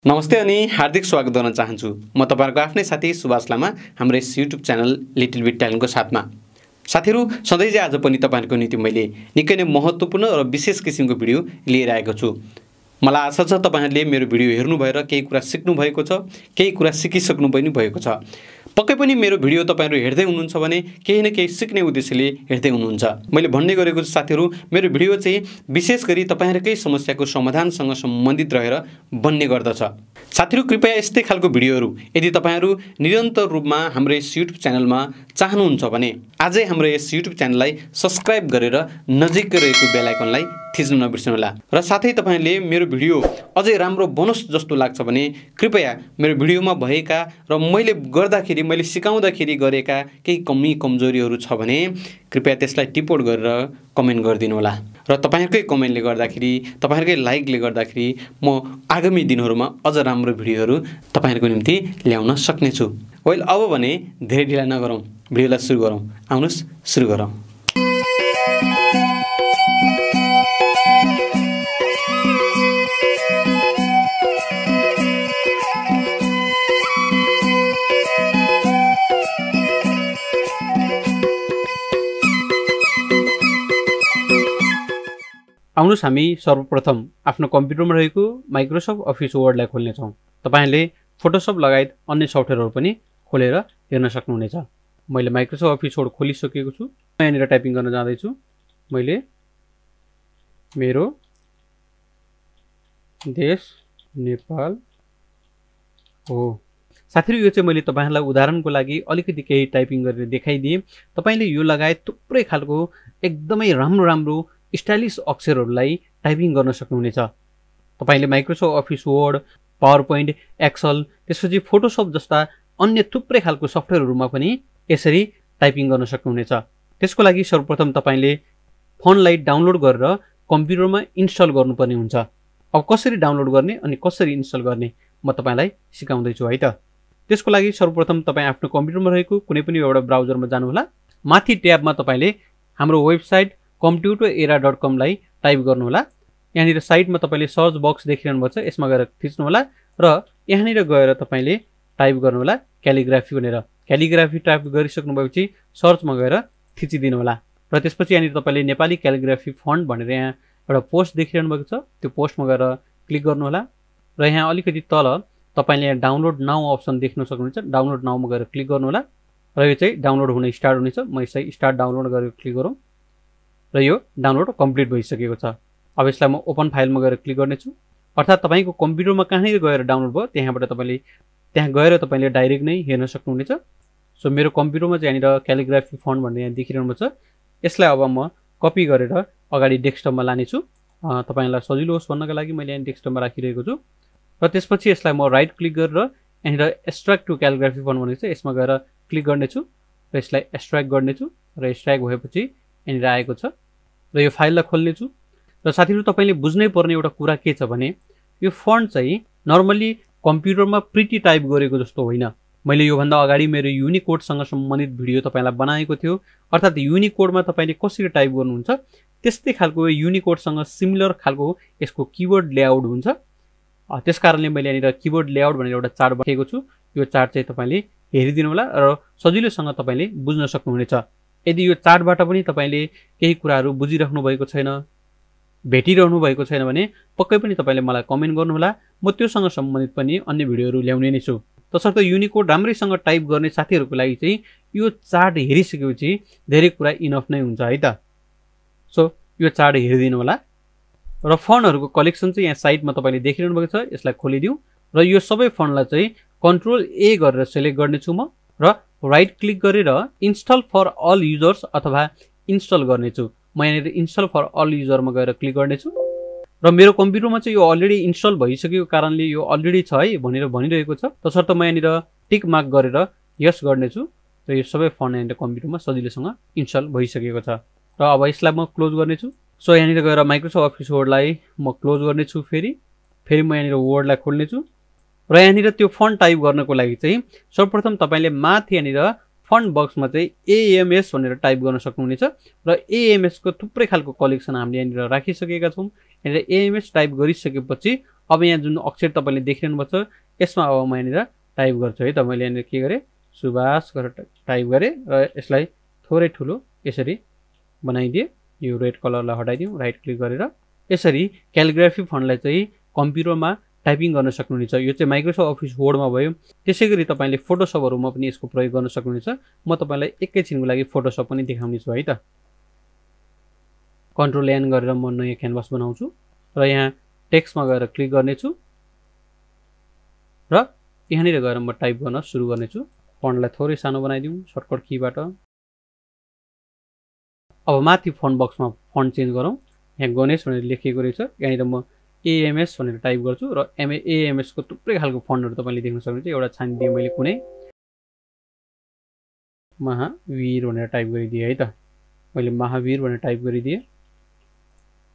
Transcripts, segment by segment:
नमस्ते अनि हार्दिक स्वागत गर्न चाहन्छु। म तपाईहरुको आफ्नै साथी सुभाष लामा हाम्रो यस YouTube च्यानल लिटिल बिट ट्यालेन्टको साथमा। साथीहरु, सधैँझै आज पनि तपाईहरुको निम्ति मैले निकै नै महत्त्वपूर्ण र विशेष किसिमको भिडियो लिएर आएको छु। मलाई आशा छ तपाईहरुले मेरो भिडियो हेर्नु भएर केही कुरा सिक्नु भएको छ, केही कुरा सिकिसक्नु पनि भएको छ। पक्कै पनि मेरो भिडियो तपाईहरु हेर्दै हुनुहुन्छ भने केही न केही सिक्ने उद्देश्यले हेर्दै हुनुहुन्छ। मैले भन्ने गरेको छु साथीहरु, मेरो भिडियो चाहिँ विशेष गरी तपाईहरुकै समस्याको समाधानसँग सम्बन्धित रहेर बन्ने गर्दछ। साथीहरु, कृपया यस्तै खालको भिडियोहरु यदि तपाईहरु निरन्तर रूपमा हाम्रो यस YouTube च्यानलमा चाहनुहुन्छ भने आजै हाम्रो यस YouTube च्यानललाई सब्स्क्राइब गरेर नजिकै रहेको बेल आइकनलाई थिच्न नबिर्सनुहोला। र साथै तपाईहरुले मेरो भिडियो अझै राम्रो बनोस् जस्तो लाग्छ भने कृपया मेरो भिडियोमा भएका र मैले गर्दाखेरि मैले सिकाउँदाखेरि गरेका केही कमी कमजोरीहरु छ भने कृपया त्यसलाई टिप्पणी गरेर कमेन्ट गरिदिनु होला। र तपाईहरुकै कमेन्टले गर्दाखेरि, तपाईहरुकै लाइकले गर्दाखेरि म आगामी दिनहरुमा अझ राम्रो भिडियोहरु तपाईहरुको निम्ति ल्याउन सक्ने छु। वेल, अब भने धेरै ढिला नगरौं, भिडियोलाई सुरु गरौं। आउनुस् सुरु गरौं। आउनुस् हामी सर्वप्रथम आफ्नो कम्प्युटरमा रहेको माइक्रोसफ्ट अफिस वर्डलाई खोल्ने छौं। तपाईहरुले फोटोशप लगायत अन्य सफ्टवेयरहरु पनि खोलेर हेर्न सक्नुहुनेछ। मैले माइक्रोसफ्ट अफिस वर्ड खोलिसकेको छु। म यहाँनिर टाइपिङ गर्न जाँदै छु। मैले मेरो देश नेपाल हो। साथीहरु, यो चाहिँ मैले तपाईहरुलाई उदाहरणको लागि अलिकति केही टाइपिङ गरेर देखाइदिए। तपाईले यो लगायत थुप्रै खालको एकदमै राम्रो स्टाइलिश अक्षरहरुलाई टाइपिङ गर्न सक्नुहुनेछ। तपाईले Microsoft office word, PowerPoint, Excel, त्यसपछि फोटोशप जस्ता अन्य थुप्रै खालको सफ्टवेयरहरुमा पनि यसरी टाइपिङ गर्न सक्नुहुनेछ। त्यसको लागि सर्वप्रथम तपाईले फोनलाई डाउनलोड गरेर कम्प्युटरमा इन्स्टल गर्नुपर्ने हुन्छ। अब कसरी डाउनलोड गर्ने अनि कसरी इन्स्टल गर्ने म तपाईलाई सिकाउँदै छु है त। त्यसको लागि सर्वप्रथम तपाई आफ्नो कम्प्युटरमा रहेको कुनै पनि एउटा ब्राउजरमा जानु होला। माथि ट्याबमा तपाईले हाम्रो वेबसाइट computerera.com लाई टाइप गर्नु होला। यहाँनिर साइडमा तपाईले सर्च बक्स देखिरहनु भएको छ, यसमा गएर थिच्नु होला र यहाँनिर गएर तपाईले टाइप गर्नु होला क्यालिग्राफी भनेर। क्यालिग्राफी टाइप गरिसक्नु भएपछि सर्चमा गएर थिचिदिनु होला र त्यसपछि यहाँनिर तपाईले नेपाली क्यालिग्राफी फन्ट भनेर यहाँ एउटा पोस्ट देखिरहनु भएको छ, त्यो पोस्टमा गएर क्लिक गर्नु होला र यहाँ अलिकति तल तपाईले यहाँ डाउनलोड नाउ अप्सन देख्न सक्नुहुन्छ। डाउनलोड नाउमा गएर क्लिक गर्नु होला र यो चाहिँ डाउनलोड हुन स्टार्ट हुनेछ। म यसलाई स्टार्ट डाउनलोड गरेर क्लिक गरौँ र यो डाउनलोड कम्प्लिट भइसकेको छ। अब यसलाई म ओपन फाइलमा गएर क्लिक गर्ने छु। अर्थात् तपाईको कम्प्युटरमा कहाँनिर गएर डाउनलोड भयो त्यहाँबाट तपाईले डाइरेक्ट नै हेर्न सक्नुहुनेछ। सो मेरो कम्प्युटरमा चाहिँ यहाँनिर क्यालिग्राफी फन्ट भन्ने यहाँ देखिरहनु भएको छ। यसलाई अब म कपी गरेर अगाडि डेस्कटपमा लाने छु। तपाईलाई सजिलो होस् भन्नको लागि मैले यहाँ डेस्कटपमा राखिरहेको छु र त्यसपछि यसलाई म राइट क्लिक गरेर यहाँनिर एक्सट्र्याक्ट टु क्यालिग्राफी फन्ट भनेको छ, यसमा गएर क्लिक गर्ने छु र यसलाई एक्सट्र्याक्ट गर्ने छु र एक्सट्र्याक्ट भएपछि यहाँनिर आएको छ र यो फाइललाई खोल्ने छु। र साथीहरु, तपाईले बुझ्नै पर्ने एउटा कुरा के छ भने यो फन्ट चाहिँ नर्मली कम्प्युटरमा प्रिटी टाइप गरेको जस्तो होइन। मैले यो भन्दा अगाडि मेरो युनिकोडसँग सम्बन्धित भिडियो तपाईलाई बनाएको थियो। अर्थात् युनिकोडमा तपाईले कसरी टाइप गर्नुहुन्छ त्यस्तै खालको युनिकोडसँग सिमिलर खालको यसको कीबोर्ड लेआउट हुन्छ। त्यसकारणले मैले यहाँनिर कीबोर्ड लेआउट भनेर एउटा चार्ट बनाएको छु। यो चार्ट चाहिँ तपाईले हेरिदिनु होला र सजिलोसँग तपाईले बुझ्न सक्नुहुनेछ। यदि यो चार्टबाट पनि तपाईले केही कुराहरु बुझिराख्नु भएको छैन, भेटिरहनु भएको छैन भने पक्कै पनि तपाईले मलाई कमेन्ट गर्नु होला। म त्योसँग सम्बन्धित पनि अन्य भिडियोहरु ल्याउने नै छु। तसर्थ युनिकोड राम्रैसँग टाइप गर्ने साथीहरुको लागि चाहिँ यो चार्ट हेरिसकेपछि धेरै कुरा इनफ नै हुन्छ है त। सो यो चार्ट हेरिदिनु होला र फन्टहरुको कलेक्सन चाहिँ यहाँ साइडमा तपाईले देखिरहनु भएको छ। यसलाई खोलिदिउँ र यो सबै फन्टलाई चाहिँ कन्ट्रोल ए गरेर सिलेक्ट गर्ने छु म र राइट क्लिक गरेर इन्स्टल फर अल युजर्स अथवा इन्स्टल गर्ने छु। म यहाँनिर इन्स्टल फर अल युजरमा गएर क्लिक गर्ने छु र मेरो कम्प्युटरमा चाहिँ यो अलरेडी इन्स्टल भइसकेको कारणले यो अलरेडी छ है भनेर भनिरहेको छ। तसर्थ म यहाँनिर टिक मार्क गरेर यस गर्ने छु र यो सबै फन्ट यहाँनिर कम्प्युटरमा सजिलोसँग इन्स्टल भइसकेको छ र अब यसलाई म क्लोज गर्ने छु। सो यहाँनिर गएर माइक्रोसफ्ट अफिस वर्डलाई म क्लोज गर्ने छु। फेरि म यहाँनिर वर्डलाई खोल्ने छु र यहाँनिर त्यो फन्ट टाइप गर्नको लागि चाहिँ सर्वप्रथम तपाईले माथि यहाँनिर फन्ट बक्समा चाहिँ एएमएस भनेर टाइप गर्न सक्नुहुनेछ र एएमएस को थुप्रै खालको कलेक्सन हामीले यहाँनिर राखिसकेका छौँ। यहाँनिर एएमएस टाइप गरिसकेपछि अब यहाँ जुन अक्षर तपाईँले देखिरहनु भएको छ यसमा अब म यहाँनिर टाइप गर्छु है त। मैले यहाँनिर के गरेँ सुभाष गरेर टाइप गरेँ र यसलाई थोरै ठुलो यसरी बनाइदिएँ। यो रेड कलरलाई हटाइदिउँ राइट क्लिक गरेर। यसरी क्यालिग्राफी फन्टलाई चाहिँ कम्प्युटरमा टाइपिङ गर्न सक्नुहुनेछ। यो चाहिँ माइक्रोसफ्ट अफिस वर्डमा भयो। त्यसै गरी तपाईँले फोटोसपहरूमा पनि यसको प्रयोग गर्न सक्नुहुनेछ। म तपाईँलाई एकैछिनको लागि फोटोसप पनि देखाउने छु है त। कन्ट्रोल एन गरेर म नयाँ क्यानभास बनाउँछु र यहाँ टेक्स्टमा गएर क्लिक गर्नेछु र यहाँनिर गएर म टाइप गर्न सुरु गर्नेछु। फन्टलाई थोरै सानो बनाइदिउँ सर्टकट कीबाट। अब माथि फन्ट बक्समा फन्ट चेन्ज गरौँ। यहाँ गणेश भनेर लेखिएको रहेछ। यहाँनिर म एएमएस भनेर टाइप गर्छु र एएमएस को थुप्रै खालको फन्टहरू तपाईँले देख्न सक्नुहुन्छ। एउटा छानिदिएँ मैले कुनै महावीर भनेर टाइप गरिदिएँ है त। मैले महावीर भनेर टाइप गरिदिएँ।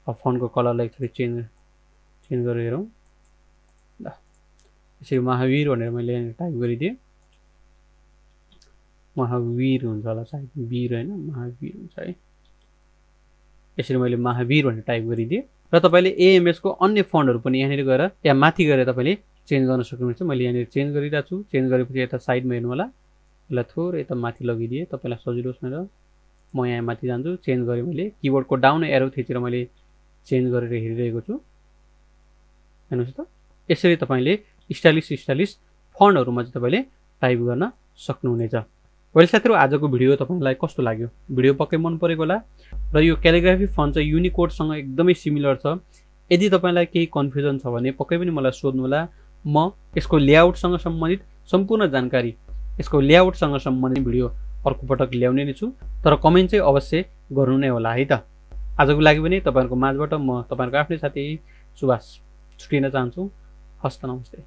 अब फन्टको कलरलाई एकचोटि चेन्ज गरेर हेरौँ ल। यसरी महावीर भनेर मैले यहाँ टाइप गरिदिएँ। महावीर हुन्छ होला सायद, वीर होइन महावीर हुन्छ है। यसरी मैले महावीर भनेर टाइप गरिदिएँ र तपाईँले एएमएस को अन्य फन्टहरू पनि यहाँनिर गएर या माथि गएर तपाईँले चेन्ज गर्न सक्नुहुन्छ। मैले यहाँनिर चेन्ज गरिरहेको छु। चेन्ज गरेपछि यता साइडमा हेर्नु होला। यसलाई थोरै यता माथि लगिदिएँ तपाईँलाई सजिलो होस् भनेर। म यहाँ माथि जान्छु। चेन्ज गरेँ मैले किबोर्डको डाउन एरो थिचेर मैले चेन्ज गरेर हेरिरहेको छु। हेर्नुहोस् त यसरी तपाईँले स्टाइलिस फन्टहरूमा चाहिँ तपाईँले टाइप गर्न सक्नुहुनेछ। वेल साथीहरु, आजको भिडियो तपाईलाई कस्तो लाग्यो? भिडियो पक्कै मन परेको होला र यो क्यालिग्राफी फन्ट चाहिँ युनिकोडसँग एकदमै सिमिलर छ। यदि तपाईलाई केही कन्फ्युजन छ भने पक्कै पनि मलाई सोध्नु होला। म यसको लेआउटसँग सम्बन्धित सम्पूर्ण जानकारी, यसको लेआउटसँग सम्बन्धित भिडियो अर्को पटक ल्याउने नै छु। तर कमेन्ट चाहिँ अवश्य गर्नु नै होला है त। आजको लागि पनि तपाईहरुको माझबाट म तपाईहरुको आफ्नै साथी सुभाष छुटिन चाहन्छु। हस्त नमस्ते।